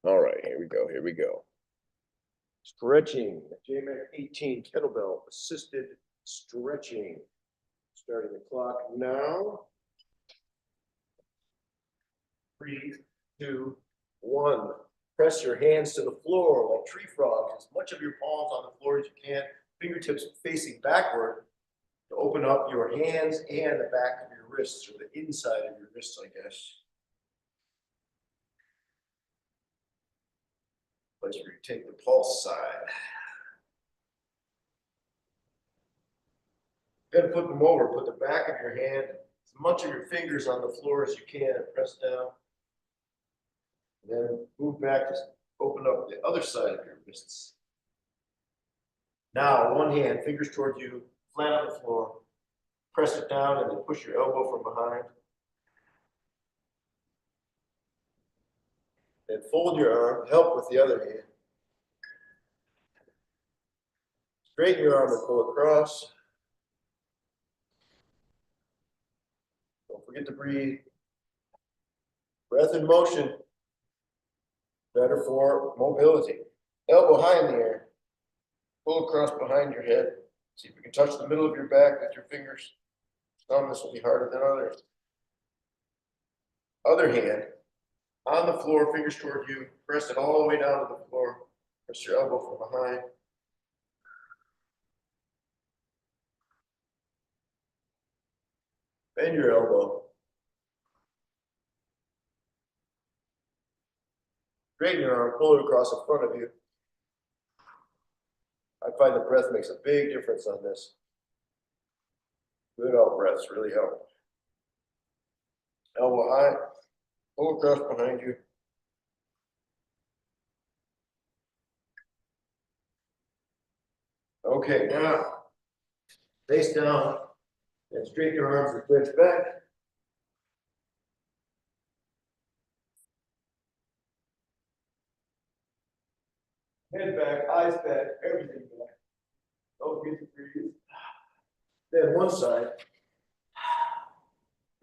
All right, here we go. Here we go. Stretching, JMAC18 kettlebell assisted stretching. Starting the clock now. 3, 2, 1. Press your hands to the floor like tree frogs. As much of your palms on the floor as you can. Fingertips facing backward to open up your hands and the back of your wrists, or the inside of your wrists, I guess. Place where you take the pulse side. Then flip them over. Put the back of your hand, as much of your fingers on the floor as you can, and press down. And then move back to open up the other side of your wrists. Now, one hand, fingers towards you, flat on the floor. Press it down and then push your elbow from behind. Then fold your arm, help with the other hand. Straighten your arm and pull across. Don't forget to breathe. Breath and motion. Better for mobility. Elbow high in the air. Pull across behind your head. See if you can touch the middle of your back with your fingers. Some this will be harder than others. Other hand, on the floor, fingers toward you. Press it all the way down to the floor. Press your elbow from behind. Bend your elbow. Straighten your arm, pull it across in front of you. I find the breath makes a big difference on this. Good out breaths really help. Elbow high, pull across behind you. Okay, now face down and straighten your arms and stretch back. Head back, eyes back, everything back. Don't forget to breathe. Then one side.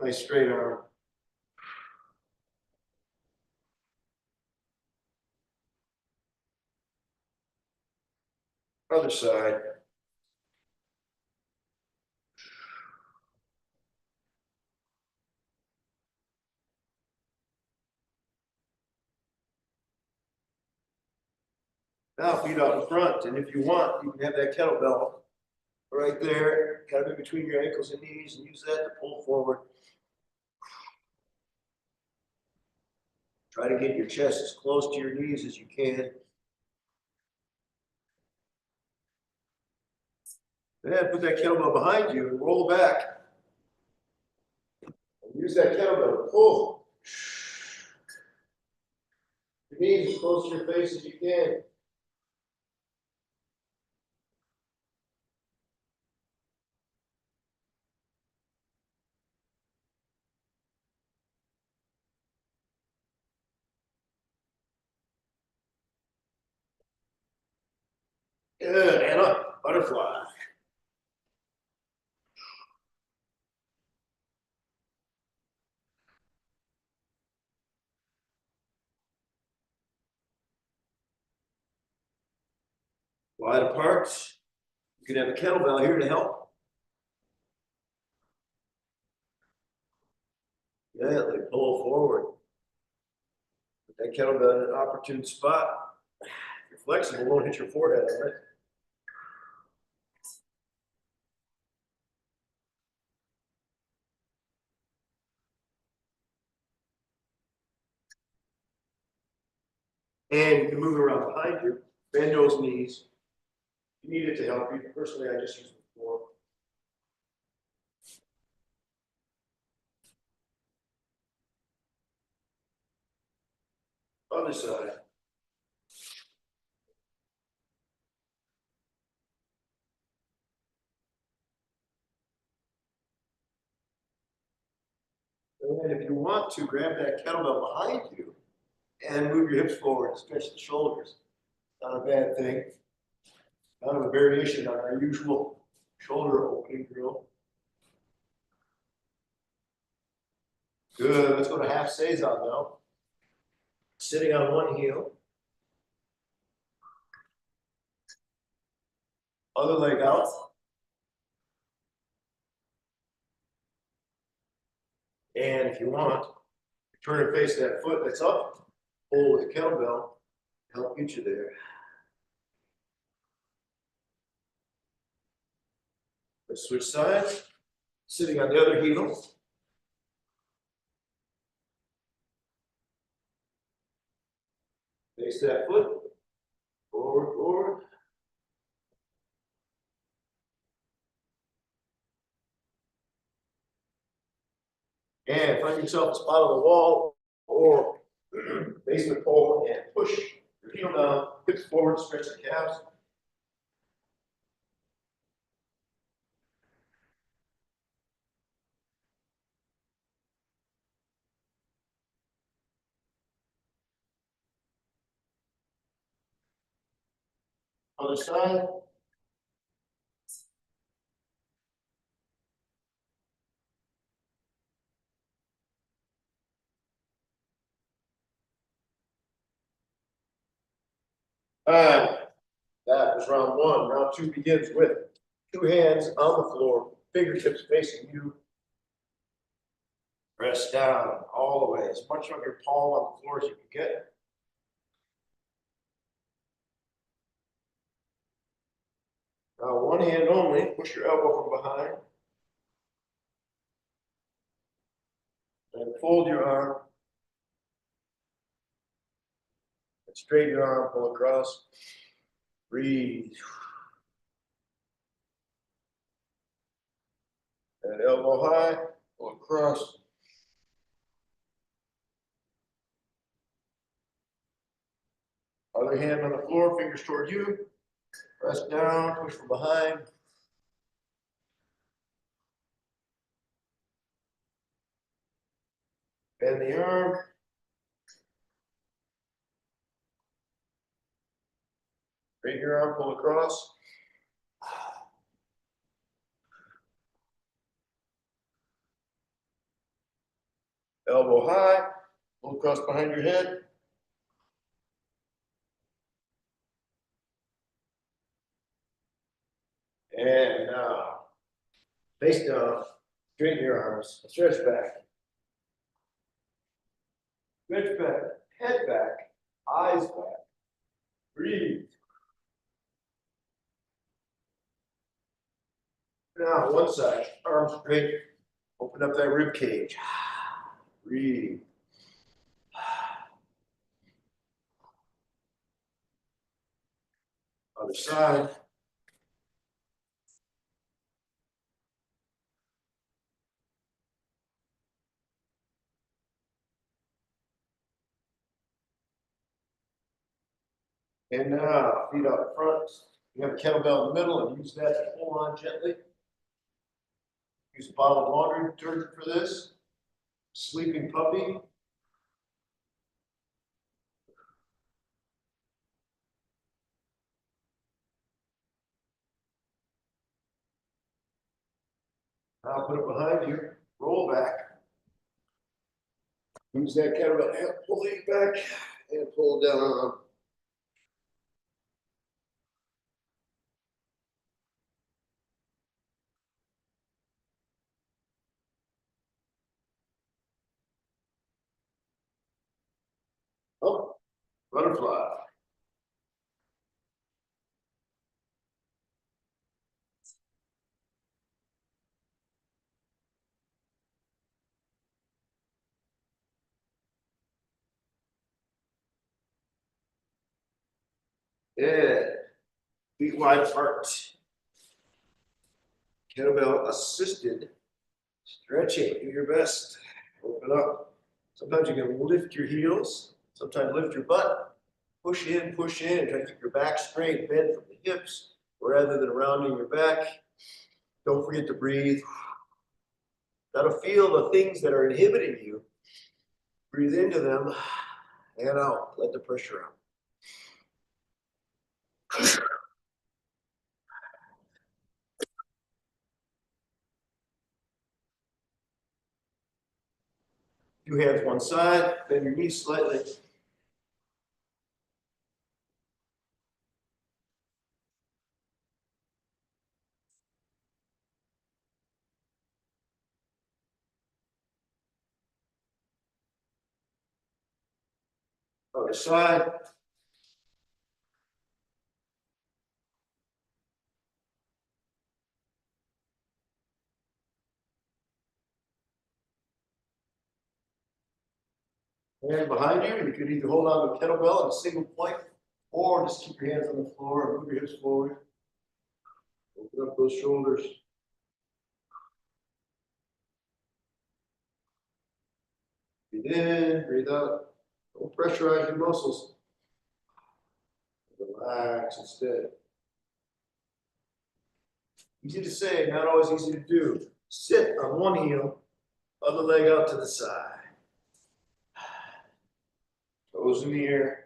Nice straight arm. Other side. Now feet out in front, and if you want, you can have that kettlebell right there, kind of in between your ankles and knees, and use that to pull forward. Try to get your chest as close to your knees as you can. Then put that kettlebell behind you and roll back. And use that kettlebell to pull. Your knees as close to your face as you can. Good, Anna. Butterfly. Wide apart. You can have a kettlebell here to help. Gently pull forward. Put that kettlebell in an opportune spot. If you're flexible, it won't hit your forehead on it. And you can move it around behind you. Bend those knees. You need it to help you. Personally, I just use the floor. Other side. And if you want to, grab that kettlebell behind you and move your hips forward and stretch the shoulders. Not a bad thing. Kind of a variation on our usual shoulder opening drill. Good. Let's go to half Cezanne now. Sitting on one heel. Other leg out. And if you want, turn and face that foot that's up, pull with the kettlebell, help get you there. Let's switch sides, sitting on the other heel. Face that foot, forward, forward. And find yourself a spot on the wall or basement pole and push your heel down, hips forward, stretch the calves. Other side. And that was round one. Round two begins with two hands on the floor, fingertips facing you. Press down all the way, as much of your palm on the floor as you can get. Now, one hand only, push your elbow from behind. And fold your arm. And straighten your arm, pull across. Breathe. And elbow high, pull across. Other hand on the floor, fingers toward you. Press down, push from behind. Bend the arm. Straighten your arm, pull across. Elbow high, pull across behind your head. And now, face down, straighten your arms, stretch back. Stretch back, head back, eyes back. Breathe. Now, one side, arms straight. Open up that rib cage. Breathe. Other side. And now, feet out front. You have a kettlebell in the middle and use that to pull on gently. Use a bottle of laundry detergent for this. Sleeping puppy. Now put it behind you. Roll back. Use that kettlebell and pull it back and pull down. Up. Butterfly. Yeah. Feet wide apart. Kettlebell assisted stretching. Do your best. Open up. Sometimes you can lift your heels. Sometimes lift your butt. Push in, and try to keep your back straight, bend from the hips rather than rounding your back. Don't forget to breathe. Got to feel the things that are inhibiting you. Breathe into them and out. Let the pressure out. Two hands one side, bend your knees slightly. Other side. And behind you, you could either hold on to a kettlebell in a single plank, or just keep your hands on the floor and move your hips forward. Open up those shoulders. Breathe in, breathe out. Don't pressurize your muscles. Relax instead. Easy to say, not always easy to do. Sit on one heel, other leg out to the side. Toes in the air.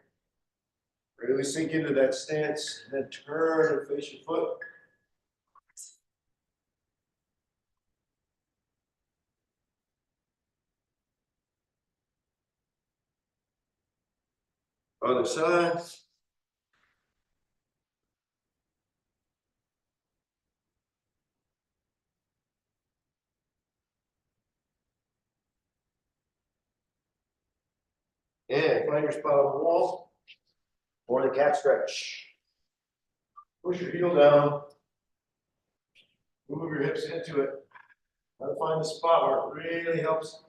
Really sink into that stance, and then turn and face your foot. Other side. And find your spot on the wall or the cat stretch. Push your heel down. Move your hips into it. Try to find the spot where it really helps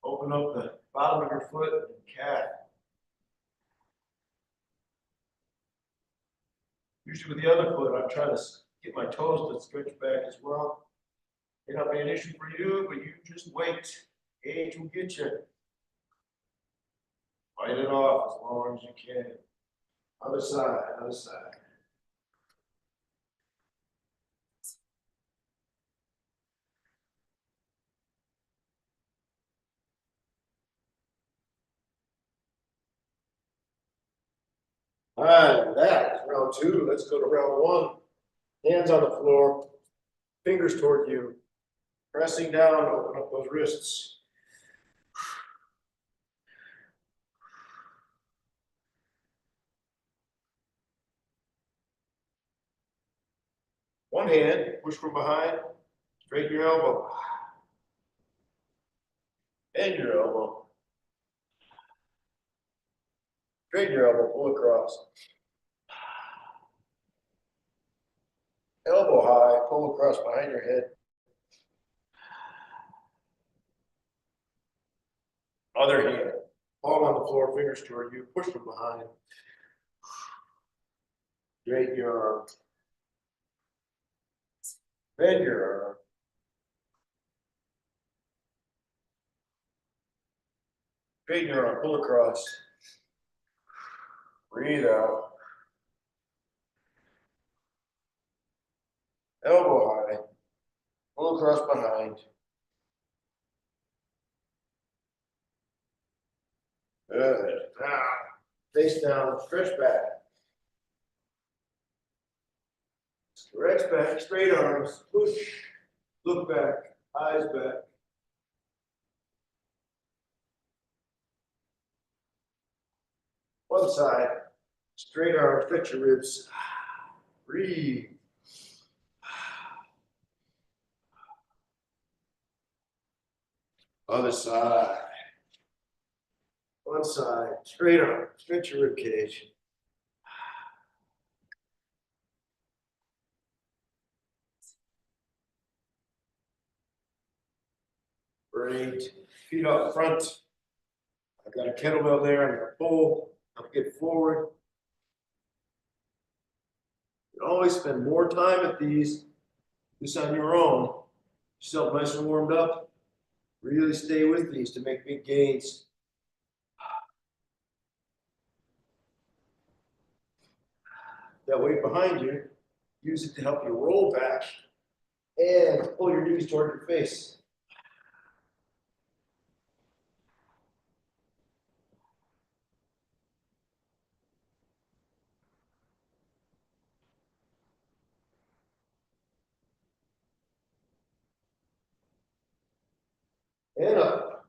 open up the bottom of your foot and cat. Usually with the other foot, I'm trying to get my toes to stretch back as well. May not be an issue for you, but you just wait. Age will get you. Fight it off as long as you can. Other side, other side. All right, that is round two. Let's go to round one. Hands on the floor, fingers toward you. Pressing down, open up those wrists. One hand, push from behind, straighten your elbow. Bend your elbow. Straighten your elbow, pull across. Elbow high, pull across behind your head. Other hand, palm on the floor, fingers toward you, push from behind. Straighten your arm. Bend your arm. Straighten your arm, pull across. Breathe out. Elbow high, pull across behind. Good. Face down, stretch back. Stretch back, straight arms, push, look back, eyes back. One side, straight arms, stretch your ribs. Breathe. Other side. One side, straight arm, stretch your rib cage. Great. Feet out front. I've got a kettlebell there. I'm going to pull. I'll get forward. You can always spend more time at these, this on your own. Yourself nice and warmed up. Really stay with these to make big gains. That weight behind you, use it to help you roll back and pull your knees toward your face. And up.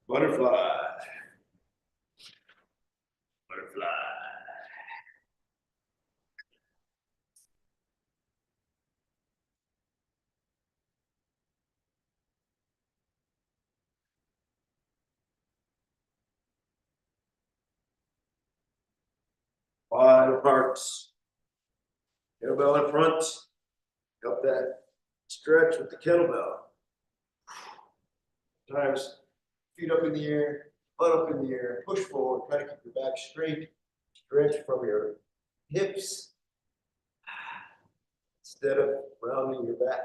Butterfly. Butterfly. Wide parts. Kettlebell in front. Got that stretch with the kettlebell. Times feet up in the air, butt up in the air, push forward, try to keep your back straight, stretch from your hips instead of rounding your back.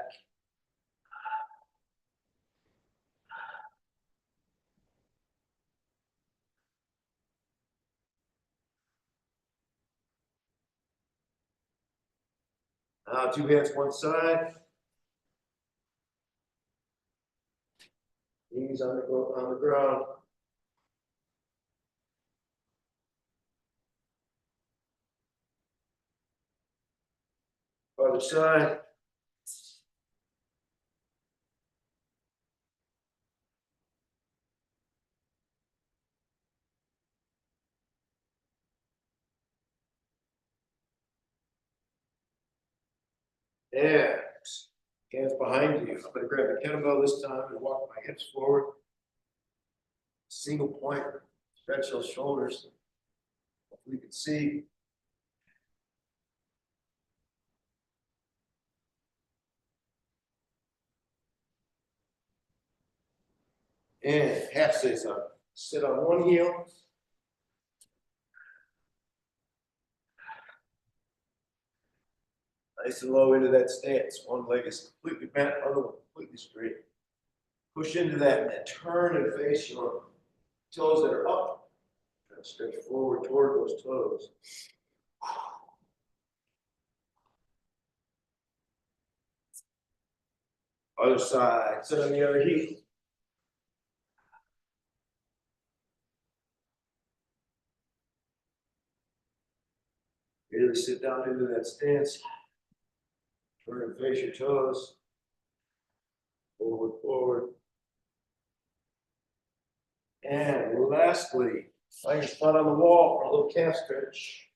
Now 2 hands one side. Knees on the ground. Other side. And hands behind you. I'm going to grab the kettlebell this time and walk my hips forward. Single point, stretch those shoulders. Hopefully you can see. And half sit up. Sit on one heel. Nice and low into that stance. One leg is completely bent, other one completely straight. Push into that and then turn and face your toes that are up. And stretch forward toward those toes. Other side, sit on the other heel. Really sit down into that stance. Turn and face your toes. Forward, forward. And lastly, find your spot on the wall for a little calf stretch.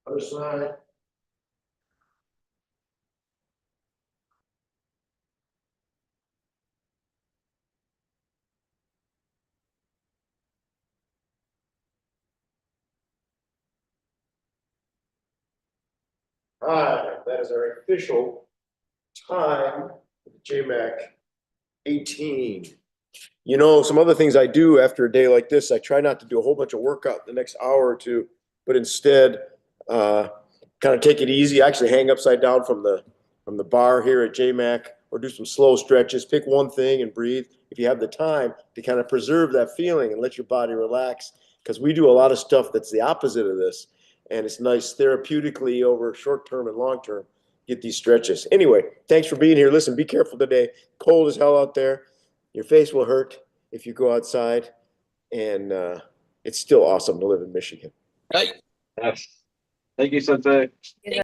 Other side. All right, that is our official time for the JMAC18. You know, some other things I do after a day like this, I try not to do a whole bunch of workout the next hour or two, but instead kind of take it easy. Actually hang upside down from the bar here at JMAC, or do some slow stretches. Pick one thing and breathe. If you have the time to kind of preserve that feeling and let your body relax, because we do a lot of stuff that's the opposite of this. And it's nice therapeutically over short term and long term, get these stretches. Anyway, thanks for being here. Listen, be careful today. Cold as hell out there. Your face will hurt if you go outside. And it's still awesome to live in Michigan. Yes. Thank you, Sensei.